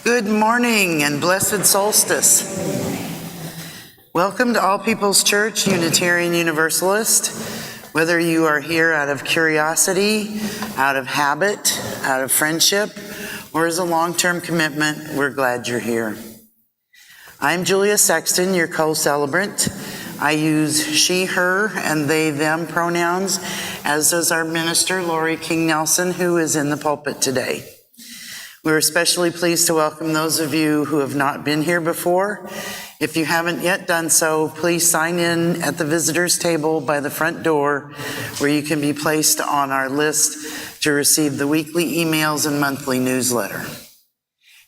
Good morning and blessed solstice. Welcome to All People's Church, Unitarian Universalist. Whether you are here out of curiosity, out of habit, out of friendship, or as a long-term commitment, we're glad you're here. I'm Julia Sexton, your co-celebrant. I use she, her, and they, them pronouns, as does our minister, Lori King Nelson, who is in the pulpit today. We're especially pleased to welcome those of you who have not been here before. If you haven't yet done so, please sign in at the visitors table by the front door, where you can be placed on our list to receive the weekly emails and monthly newsletter.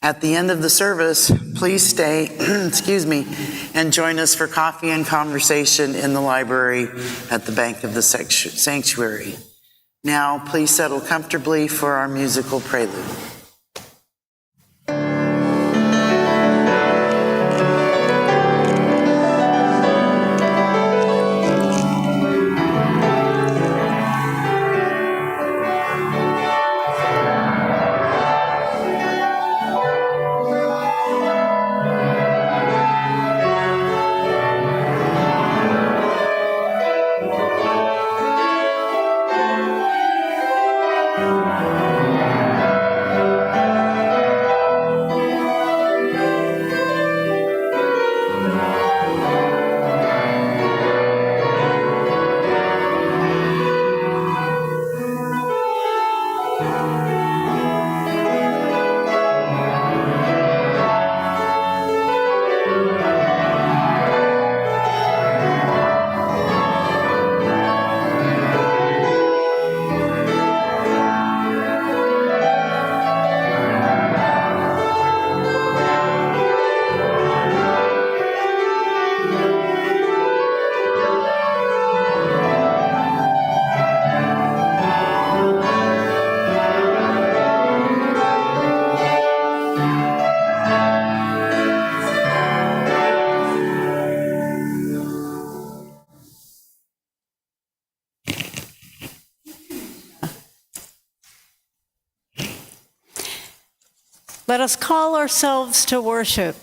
At the end of the service, please stay, and join us for coffee and conversation in the library at the back of the sanctuary. Now, please settle comfortably for our musical prelude. Let us call ourselves to worship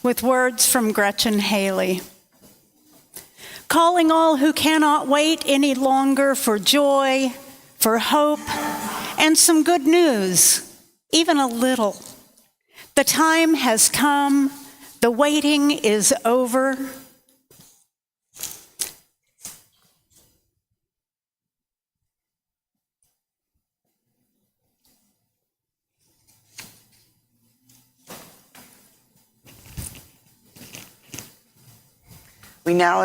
with words from Gretchen Haley. Calling all who cannot wait any longer for joy, for hope, and some good news, even a little. The time has come, the waiting is over. We now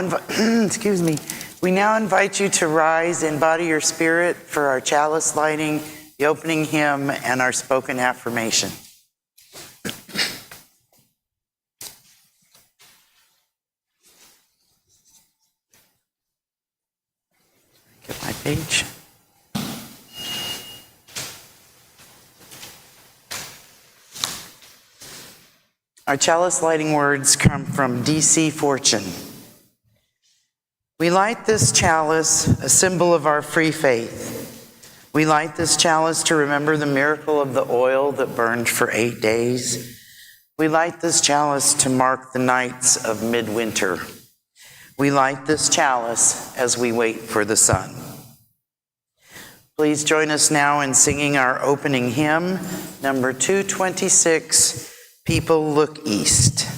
invite you to rise, embody your spirit for our chalice lighting, the opening hymn, and our spoken affirmation. Get my page. Our chalice lighting words come from D.C. Fortune. We light this chalice, a symbol of our free faith. We light this chalice to remember the miracle of the oil that burned for 8 days. We light this chalice to mark the nights of midwinter. We light this chalice as we wait for the sun. Please join us now in singing our opening hymn, number 226, People Look East.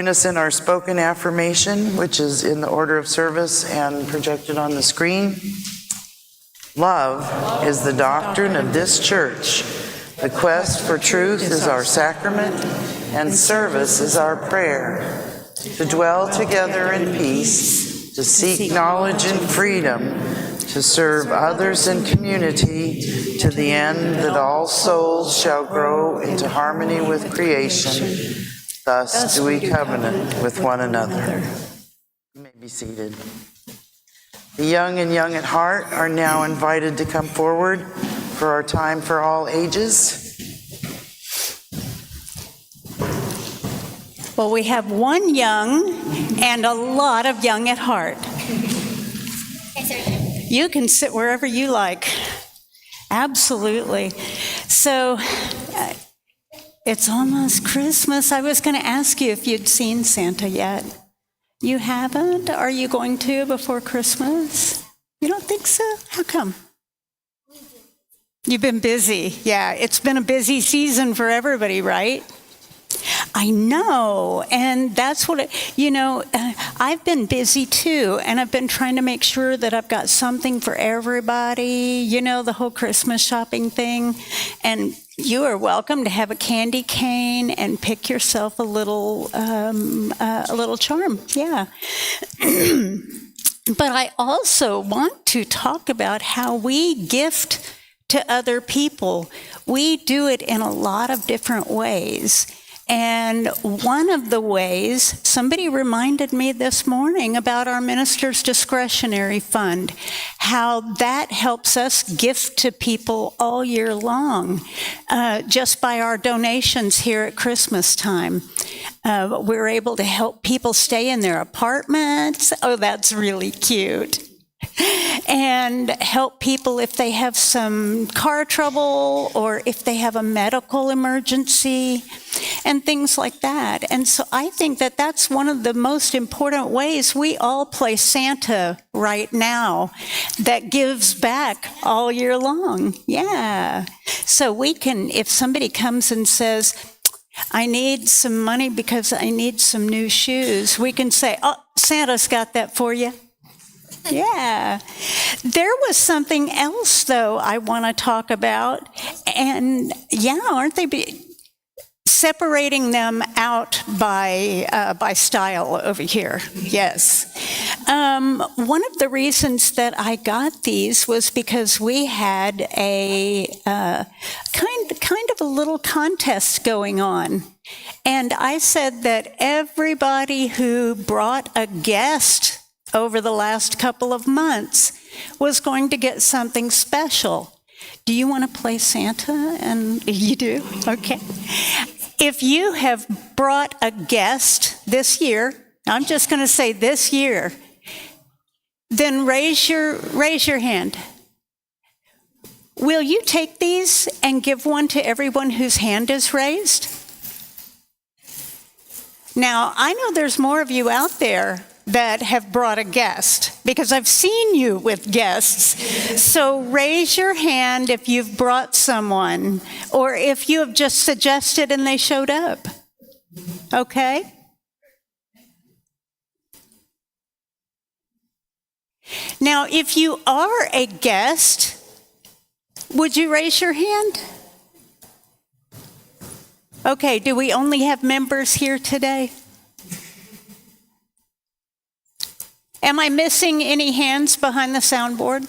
join us in our spoken affirmation, which is in the order of service and projected on the screen. Love is the doctrine of this church. The quest for truth is our sacrament, and service is our prayer. To dwell together in peace, to seek knowledge and freedom, to serve others in community, to the end that all souls shall grow into harmony with creation. Thus do we covenant with one another. You may be seated. The young and young at heart are now invited to come forward for our time for all ages. Well, we have one young and a lot of young at heart. You can sit wherever you like. Absolutely. So it's almost Christmas. I was going to ask you if you'd seen Santa yet. You haven't? Are you going to before Christmas? You don't think so? How come? You've been busy. Yeah, it's been a busy season for everybody, right? I know, and that's what, I've been busy too, and I've been trying to make sure that I've got something for everybody, the whole Christmas shopping thing, and you are welcome to have a candy cane and pick yourself a little charm, yeah. But I also want to talk about how we gift to other people. We do it in a lot of different ways. And one of the ways, somebody reminded me this morning about our minister's discretionary fund, how that helps us gift to people all year long, just by our donations here at Christmas time. We're able to help people stay in their apartments. Oh, that's really cute. And help people if they have some car trouble or if they have a medical emergency and things like that. And so I think that that's one of the most important ways. We all play Santa right now that gives back all year long. Yeah. So we can, if somebody comes and says, I need some money because I need some new shoes, we can say, oh, Santa's got that for you. Yeah. There was something else, though, I want to talk about. And, aren't they separating them out by style over here? Yes. One of the reasons that I got these was because we had a kind of a little contest going on. And I said that everybody who brought a guest over the last couple of months was going to get something special. Do you want to play Santa? And you do? Okay. If you have brought a guest this year, I'm just going to say this year, then raise your hand. Will you take these and give one to everyone whose hand is raised? Now, I know there's more of you out there that have brought a guest, because I've seen you with guests. So raise your hand if you've brought someone, or if you have just suggested and they showed up. Okay? Now, if you are a guest, would you raise your hand? Okay, do we only have members here today? Am I missing any hands behind the soundboard?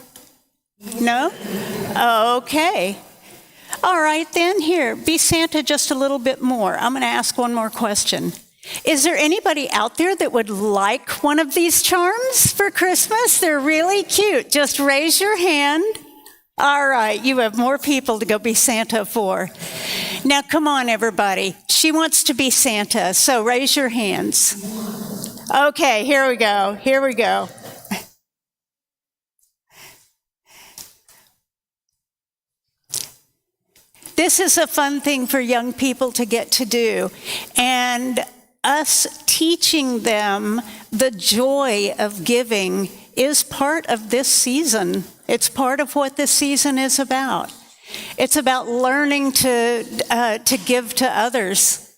No? Okay. All right, then here, be Santa just a little bit more. I'm going to ask one more question. Is there anybody out there that would like one of these charms for Christmas? They're really cute. Just raise your hand. All right, you have more people to go be Santa for. Now, come on, everybody. She wants to be Santa, so raise your hands. Okay, here we go. Here we go. This is a fun thing for young people to get to do. And us teaching them the joy of giving is part of this season. It's part of what this season is about. It's about learning to give to others.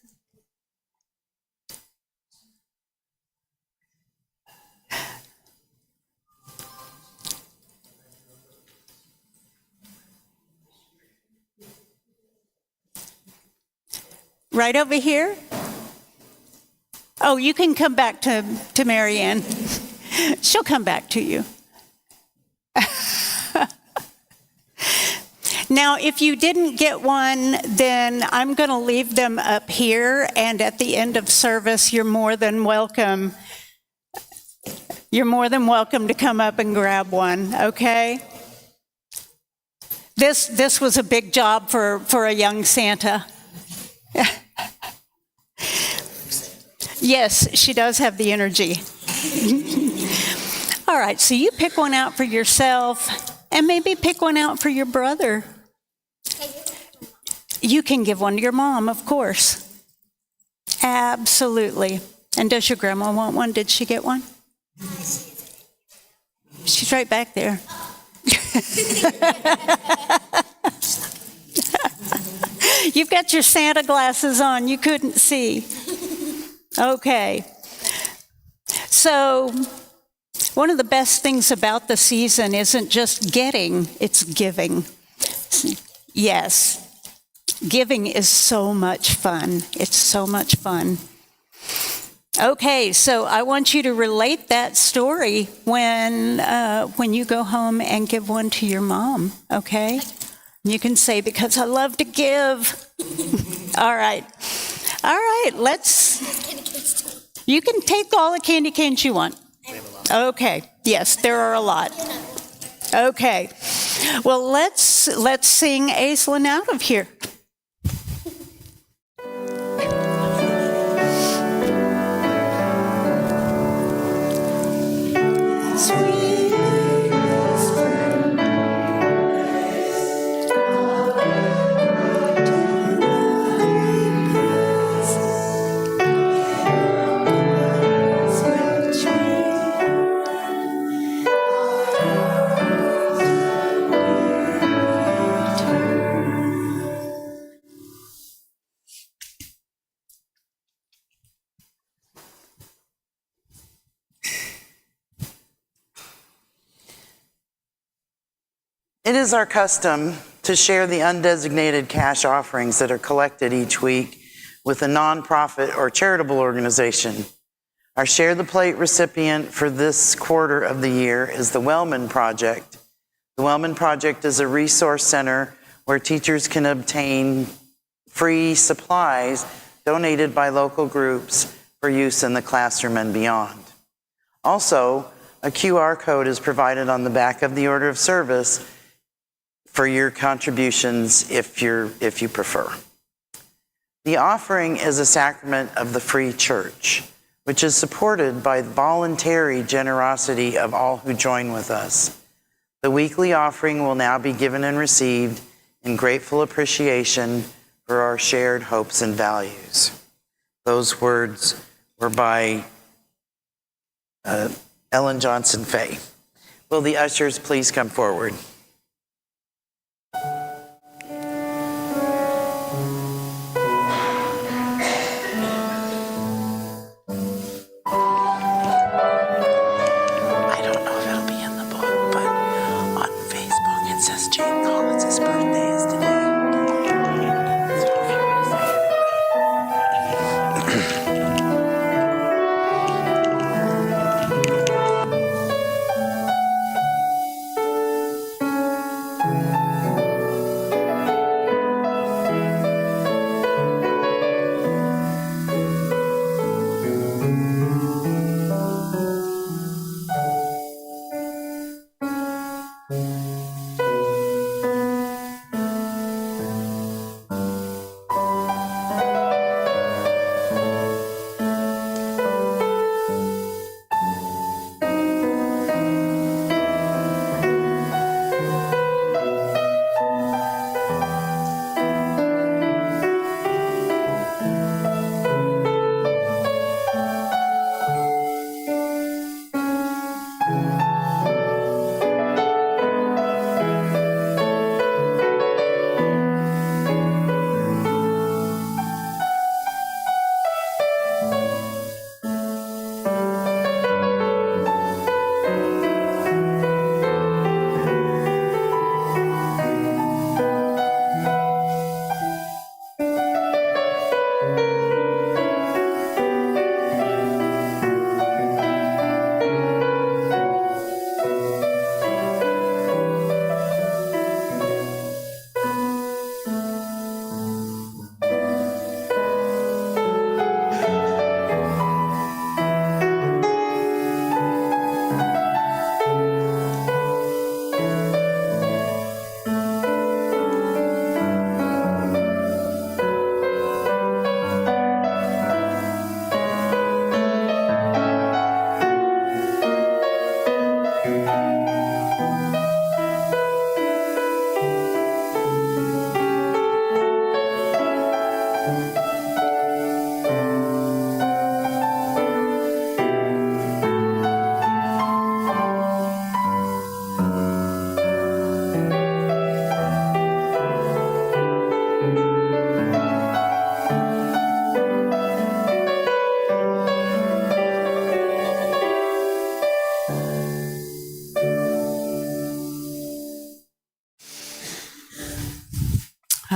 Right over here? Oh, you can come back to Marianne. She'll come back to you. Now, if you didn't get one, then I'm going to leave them up here, and at the end of service, you're more than welcome. You're more than welcome to come up and grab one, okay? This was a big job for a young Santa. Yes, she does have the energy. All right, so you pick one out for yourself, and maybe pick one out for your brother. You can give one to your mom, of course. Absolutely. And does your grandma want one? Did she get one? She's right back there. You've got your Santa glasses on. You couldn't see. Okay. So, one of the best things about the season isn't just getting, it's giving. Yes. Giving is so much fun. It's so much fun. Okay, so I want you to relate that story when you go home and give one to your mom, okay? You can say, because I love to give. All right, you can take all the candy canes you want. Okay, yes, there are a lot. Okay, well, let's sing Aislinn out of here. It is our custom to share the undesignated cash offerings that are collected each week with a nonprofit or charitable organization. Our Share the Plate recipient for this quarter of the year is the Wellman Project. The Wellman Project is a resource center where teachers can obtain free supplies donated by local groups for use in the classroom and beyond. Also, a QR code is provided on the back of the order of service for your contributions if you prefer. The offering is a sacrament of the free church, which is supported by the voluntary generosity of all who join with us. The weekly offering will now be given and received in grateful appreciation for our shared hopes and values. Those words were by Ellen Johnson Fay. Will the ushers please come forward?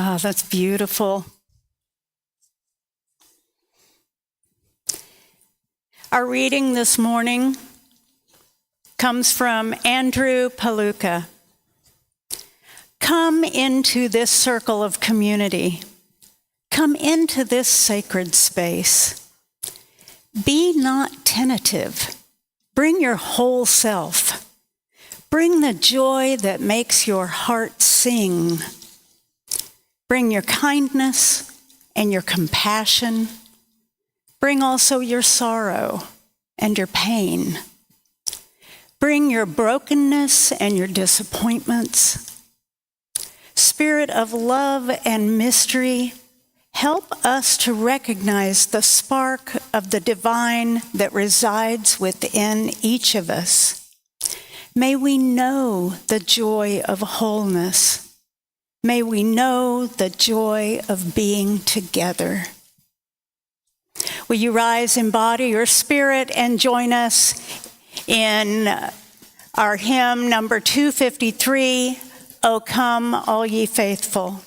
Ah, that's beautiful. Our reading this morning comes from Andrew Paluca. Come into this circle of community. Come into this sacred space. Be not tentative. Bring your whole self. Bring the joy that makes your heart sing. Bring your kindness and your compassion. Bring also your sorrow and your pain. Bring your brokenness and your disappointments. Spirit of love and mystery, help us to recognize the spark of the divine that resides within each of us. May we know the joy of wholeness. May we know the joy of being together. Will you rise in body or spirit and join us in our hymn number 253, O Come, All Ye Faithful.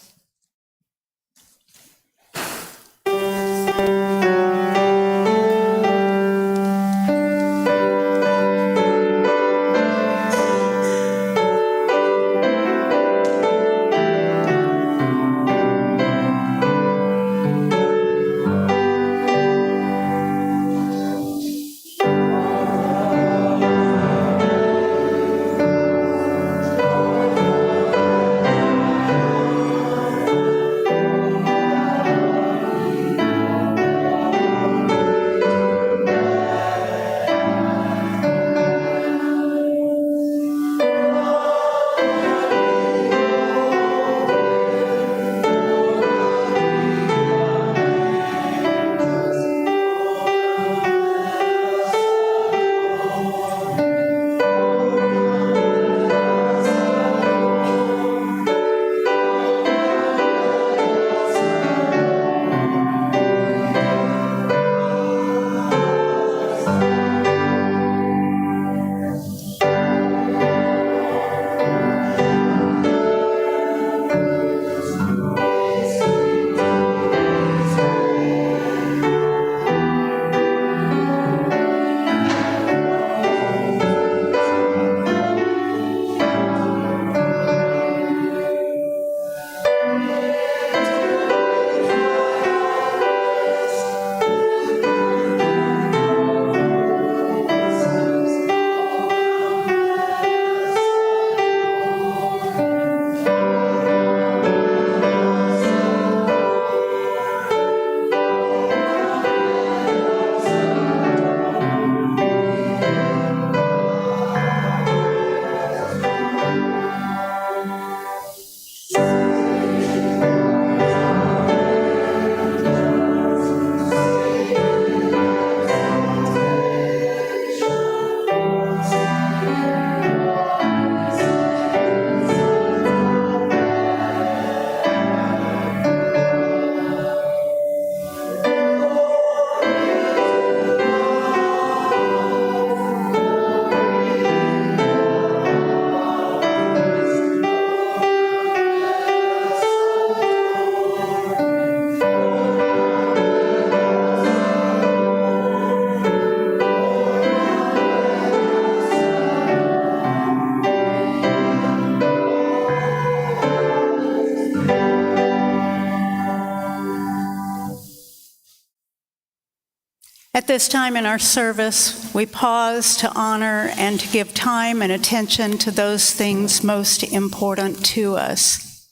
At this time in our service, we pause to honor and to give time and attention to those things most important to us.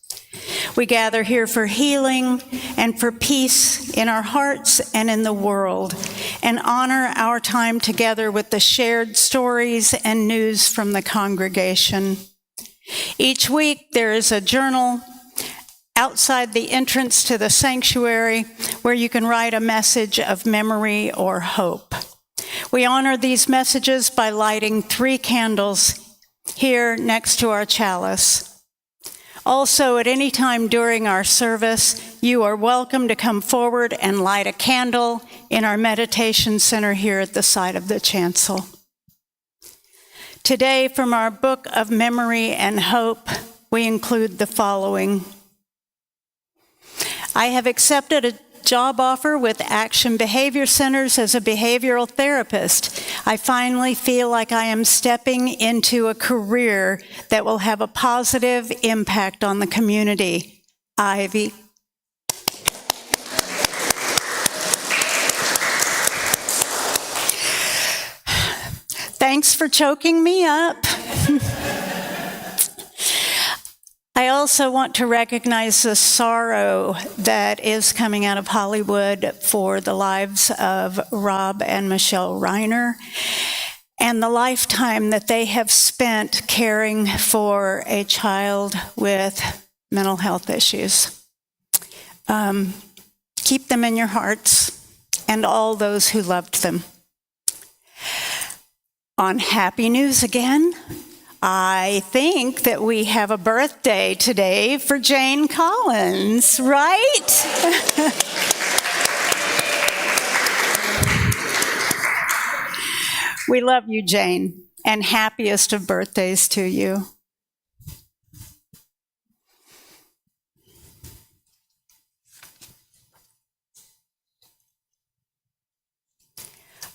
We gather here for healing and for peace in our hearts and in the world, and honor our time together with the shared stories and news from the congregation. Each week there is a journal outside the entrance to the sanctuary where you can write a message of memory or hope. We honor these messages by lighting 3 candles here next to our chalice. Also, at any time during our service, you are welcome to come forward and light a candle in our meditation center here at the side of the chancel. Today, from our book of memory and hope, we include the following. I have accepted a job offer with Action Behavior Centers as a behavioral therapist. I finally feel like I am stepping into a career that will have a positive impact on the community. Ivy. Thanks for choking me up. I also want to recognize the sorrow that is coming out of Hollywood for the lives of Rob and Michelle Reiner and the lifetime that they have spent caring for a child with mental health issues. Keep them in your hearts and all those who loved them. On happy news again, I think that we have a birthday today for Jane Collins, right? We love you, Jane, and happiest of birthdays to you.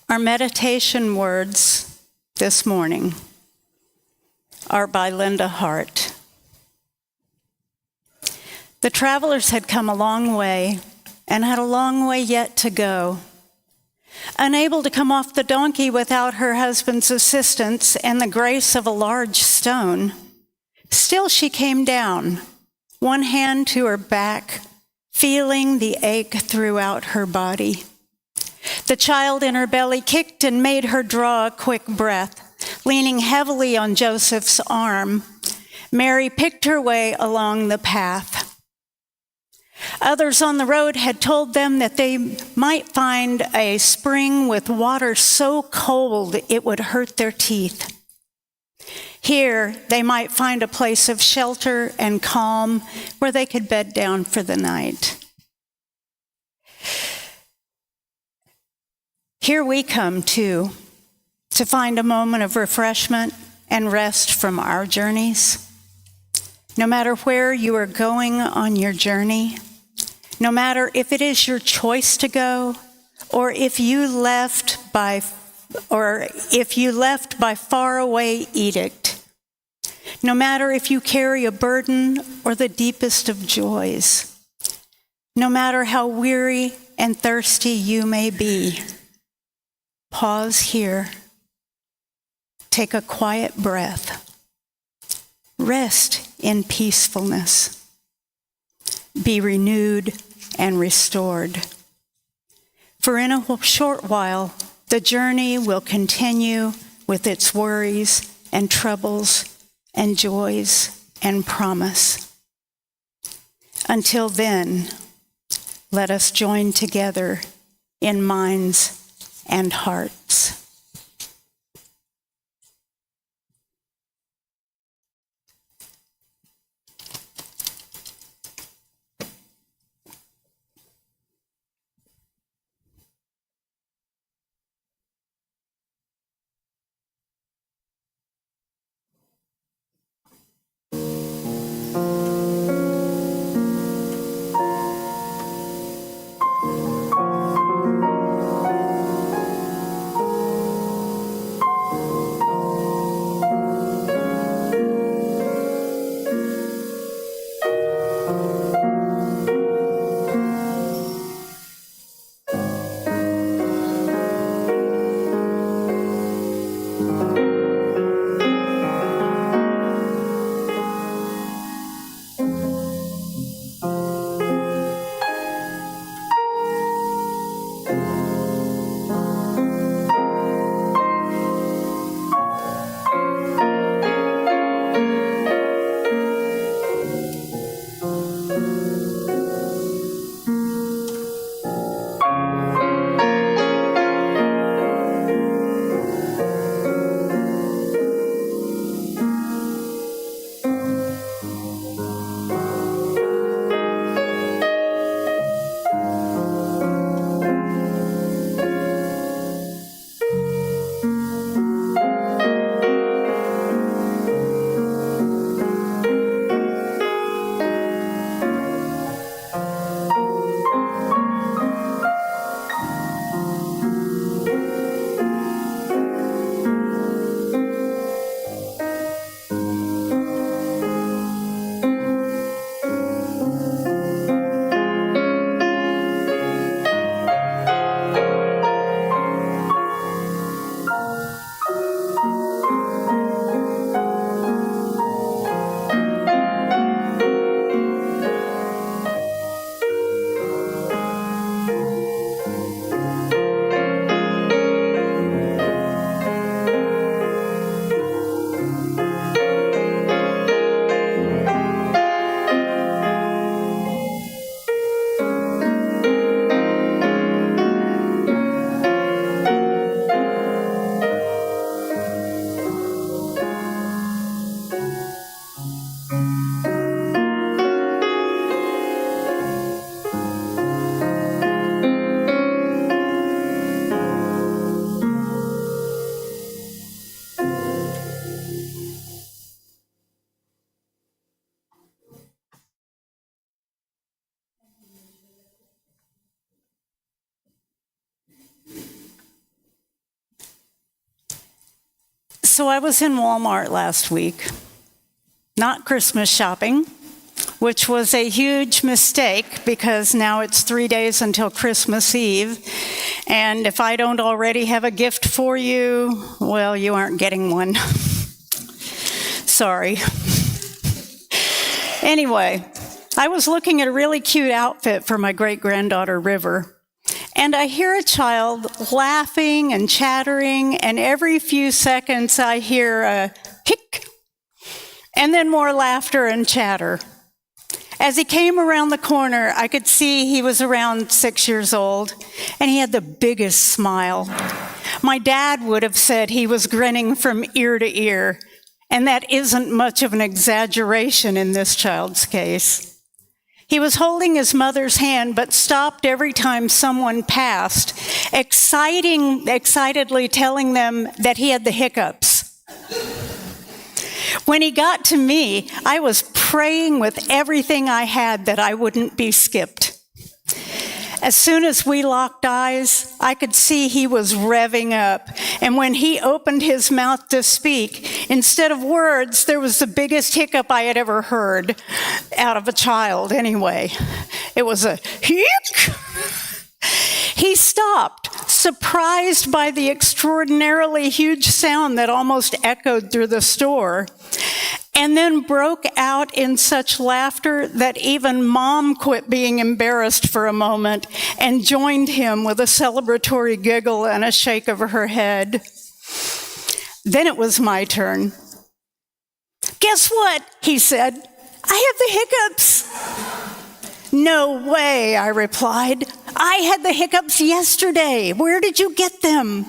Our meditation words this morning are by Linda Hart. The travelers had come a long way and had a long way yet to go. Unable to come off the donkey without her husband's assistance and the grace of a large stone, still she came down, one hand to her back, feeling the ache throughout her body. The child in her belly kicked and made her draw a quick breath. Leaning heavily on Joseph's arm, Mary picked her way along the path. Others on the road had told them that they might find a spring with water so cold it would hurt their teeth. Here, they might find a place of shelter and calm where they could bed down for the night. Here we come, too, to find a moment of refreshment and rest from our journeys. No matter where you are going on your journey, no matter if it is your choice to go, or if you left by faraway edict, no matter if you carry a burden or the deepest of joys, no matter how weary and thirsty you may be, pause here. Take a quiet breath. Rest in peacefulness. Be renewed and restored. For in a short while, the journey will continue with its worries and troubles and joys and promise. Until then, let us join together in minds and hearts. So I was in Walmart last week, not Christmas shopping, which was a huge mistake because now it's 3 days until Christmas Eve. And if I don't already have a gift for you, well, you aren't getting one. Sorry. Anyway, I was looking at a really cute outfit for my great-granddaughter, River. And I hear a child laughing and chattering, and every few seconds I hear a hic, and then more laughter and chatter. As he came around the corner, I could see he was around 6 years old, and he had the biggest smile. My dad would have said he was grinning from ear to ear, and that isn't much of an exaggeration in this child's case. He was holding his mother's hand, but stopped every time someone passed, excitedly telling them that he had the hiccups. When he got to me, I was praying with everything I had that I wouldn't be skipped. As soon as we locked eyes, I could see he was revving up. And when he opened his mouth to speak, instead of words, there was the biggest hiccup I had ever heard out of a child anyway. It was a hic. He stopped, surprised by the extraordinarily huge sound that almost echoed through the store, and then broke out in such laughter that even Mom quit being embarrassed for a moment and joined him with a celebratory giggle and a shake of her head. Then it was my turn. "Guess what?" he said. "I have the hiccups." "No way," I replied. "I had the hiccups yesterday. Where did you get them?"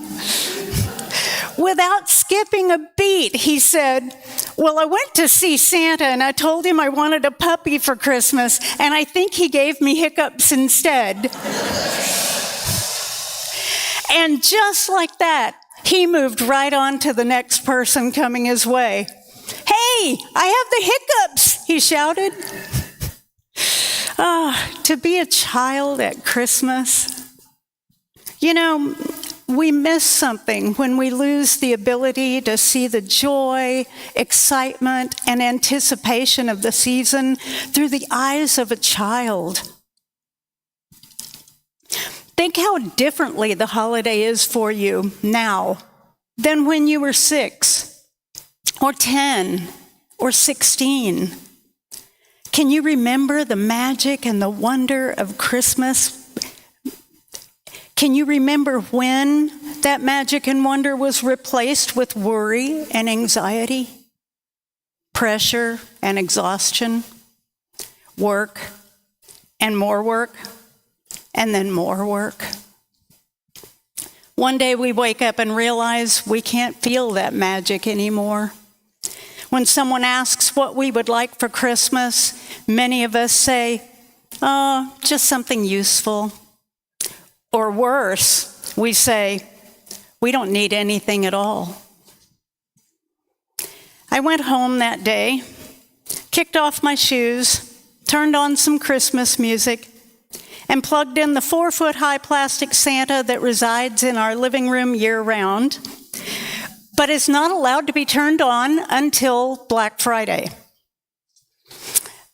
Without skipping a beat, he said, "Well, I went to see Santa and I told him I wanted a puppy for Christmas, and I think he gave me hiccups instead." And just like that, he moved right on to the next person coming his way. "Hey, I have the hiccups," he shouted. To be a child at Christmas. You know, we miss something when we lose the ability to see the joy, excitement, and anticipation of the season through the eyes of a child. Think how differently the holiday is for you now than when you were 6 or 10 or 16. Can you remember the magic and the wonder of Christmas? Can you remember when that magic and wonder was replaced with worry and anxiety, pressure and exhaustion, work and more work, and then more work? One day we wake up and realize we can't feel that magic anymore. When someone asks what we would like for Christmas, many of us say, "Oh, just something useful." Or worse, we say, "We don't need anything at all." I went home that day, kicked off my shoes, turned on some Christmas music, and plugged in the 4-foot-high plastic Santa that resides in our living room year-round, but is not allowed to be turned on until Black Friday.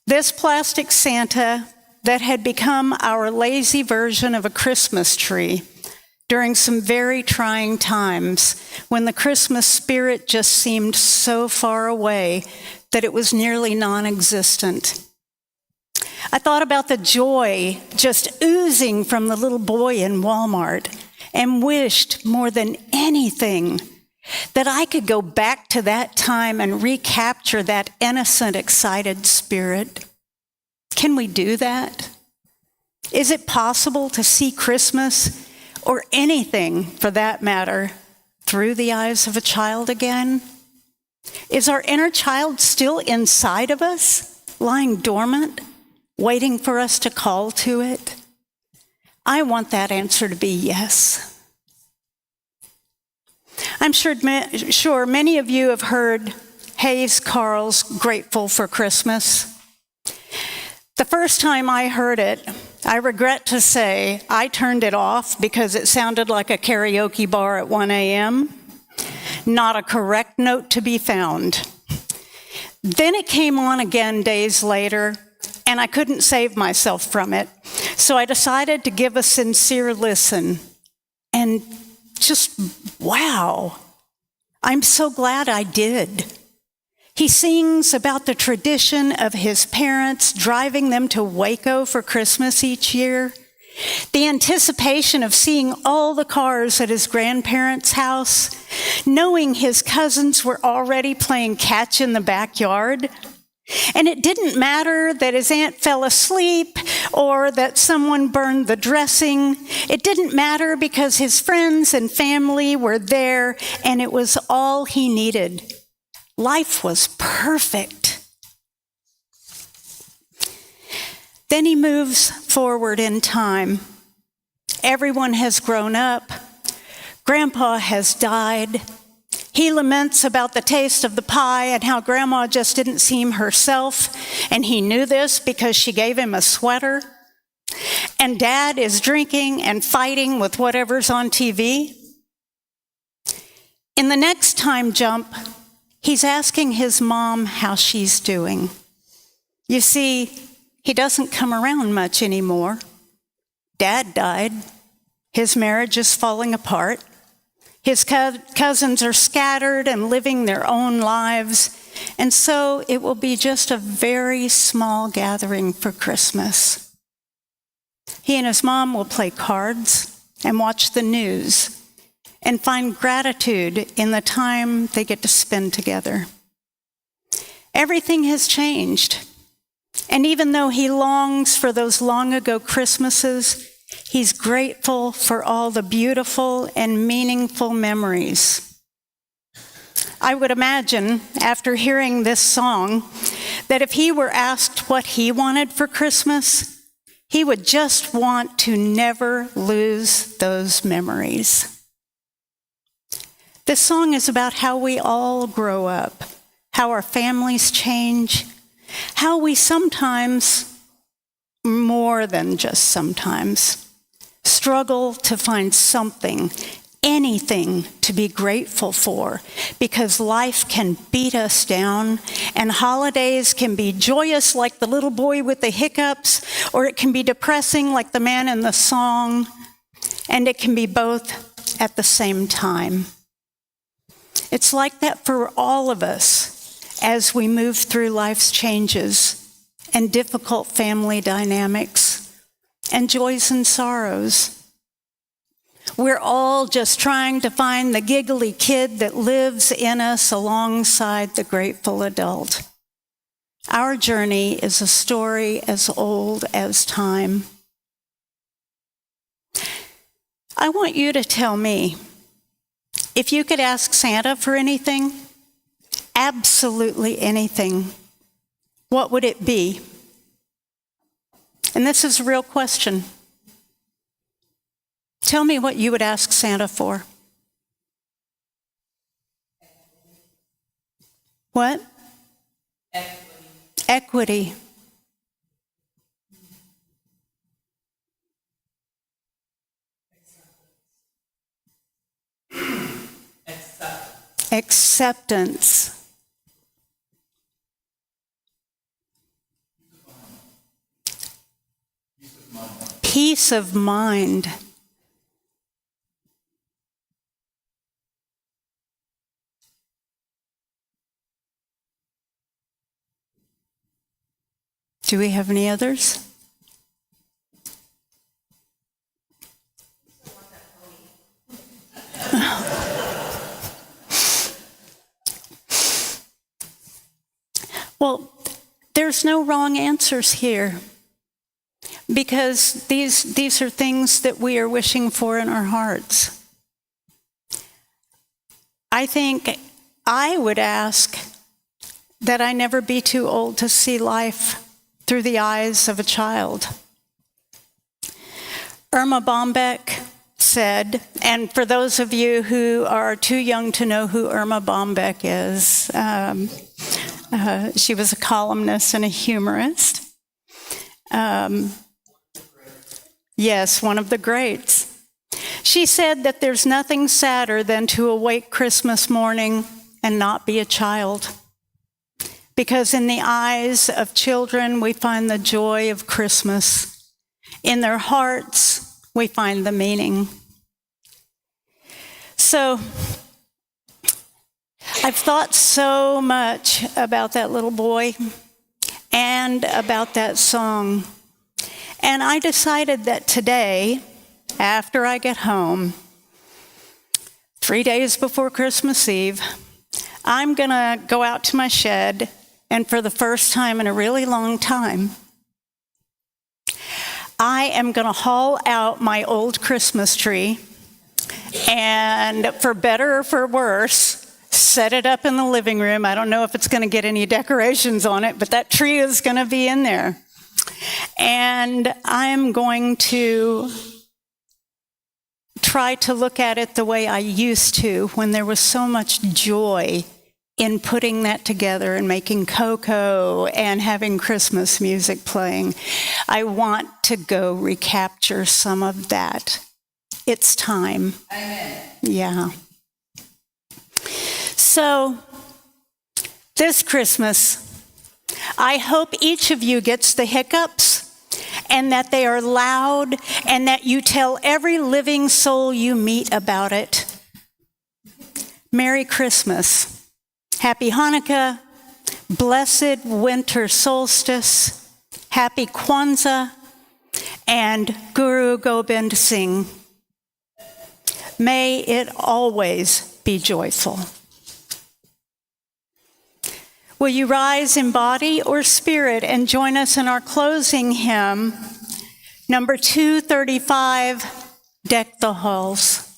This plastic Santa that had become our lazy version of a Christmas tree during some very trying times when the Christmas spirit just seemed so far away that it was nearly non-existent. I thought about the joy just oozing from the little boy in Walmart and wished more than anything that I could go back to that time and recapture that innocent, excited spirit. Can we do that? Is it possible to see Christmas, or anything for that matter, through the eyes of a child again? Is our inner child still inside of us, lying dormant, waiting for us to call to it? I want that answer to be yes. I'm sure many of you have heard Hayes Carl's Grateful for Christmas. The first time I heard it, I regret to say I turned it off because it sounded like a karaoke bar at 1 a.m. not a correct note to be found. Then it came on again days later, and I couldn't save myself from it. So I decided to give a sincere listen. And just, wow, I'm so glad I did. He sings about the tradition of his parents driving them to Waco for Christmas each year, the anticipation of seeing all the cars at his grandparents' house, knowing his cousins were already playing catch in the backyard. And it didn't matter that his aunt fell asleep or that someone burned the dressing. It didn't matter because his friends and family were there, and it was all he needed. Life was perfect. Then he moves forward in time. Everyone has grown up. Grandpa has died. He laments about the taste of the pie and how Grandma just didn't seem herself, and he knew this because she gave him a sweater. And Dad is drinking and fighting with whatever's on TV. In the next time jump, he's asking his mom how she's doing. You see, he doesn't come around much anymore. Dad died. His marriage is falling apart. His cousins are scattered and living their own lives, and so it will be just a very small gathering for Christmas. He and his mom will play cards and watch the news and find gratitude in the time they get to spend together. Everything has changed, and even though he longs for those long ago Christmases, he's grateful for all the beautiful and meaningful memories. I would imagine, after hearing this song, that if he were asked what he wanted for Christmas, he would just want to never lose those memories. This song is about how we all grow up, how our families change, how we sometimes, more than just sometimes, struggle to find something, anything to be grateful for, because life can beat us down, and holidays can be joyous like the little boy with the hiccups, or it can be depressing like the man in the song, and it can be both at the same time. It's like that for all of us as we move through life's changes and difficult family dynamics and joys and sorrows. We're all just trying to find the giggly kid that lives in us alongside the grateful adult. Our journey is a story as old as time. I want you to tell me, if you could ask Santa for anything, absolutely anything, what would it be? And this is a real question. Tell me what you would ask Santa for. What? Equity. Acceptance. Peace of mind. Do we have any others? Well, there's no wrong answers here, because these are things that we are wishing for in our hearts. I think I would ask that I never be too old to see life through the eyes of a child. Irma Bombeck said, and for those of you who are too young to know who Irma Bombeck is, she was a columnist and a humorist. Yes, one of the greats. She said that there's nothing sadder than to awake Christmas morning and not be a child. Because in the eyes of children, we find the joy of Christmas. In their hearts, we find the meaning. So, I've thought so much about that little boy and about that song. And I decided that today, after I get home, 3 days before Christmas Eve, I'm going to go out to my shed, and for the first time in a really long time, I am going to haul out my old Christmas tree and, for better or for worse, set it up in the living room. I don't know if it's going to get any decorations on it, but that tree is going to be in there. And I'm going to try to look at it the way I used to when there was so much joy in putting that together and making cocoa and having Christmas music playing. I want to go recapture some of that. It's time. Amen. Yeah. So, this Christmas, I hope each of you gets the hiccups and that they are loud and that you tell every living soul you meet about it. Merry Christmas. Happy Hanukkah. Blessed winter solstice. Happy Kwanzaa. And Guru Gobind Singh. May it always be joyful. Will you rise in body or spirit and join us in our closing hymn, number 235, Deck the Halls.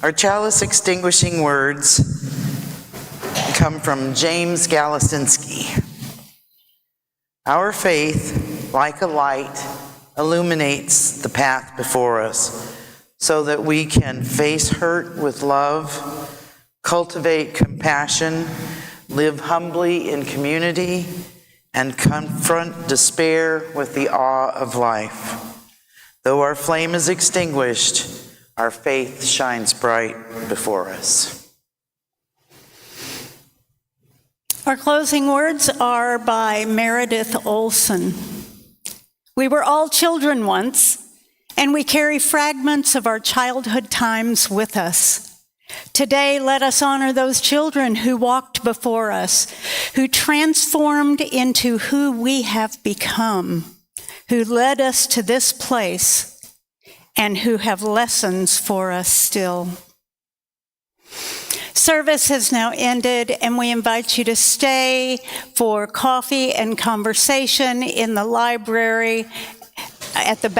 Our chalice extinguishing words come from James Galasinski. Our faith, like a light, illuminates the path before us so that we can face hurt with love, cultivate compassion, live humbly in community, and confront despair with the awe of life. Though our flame is extinguished, our faith shines bright before us. Our closing words are by Meredith Olson. We were all children once, and we carry fragments of our childhood times with us. Today, let us honor those children who walked before us, who transformed into who we have become, who led us to this place, and who have lessons for us still. Service has now ended, and we invite you to stay for coffee and conversation in the library at the back.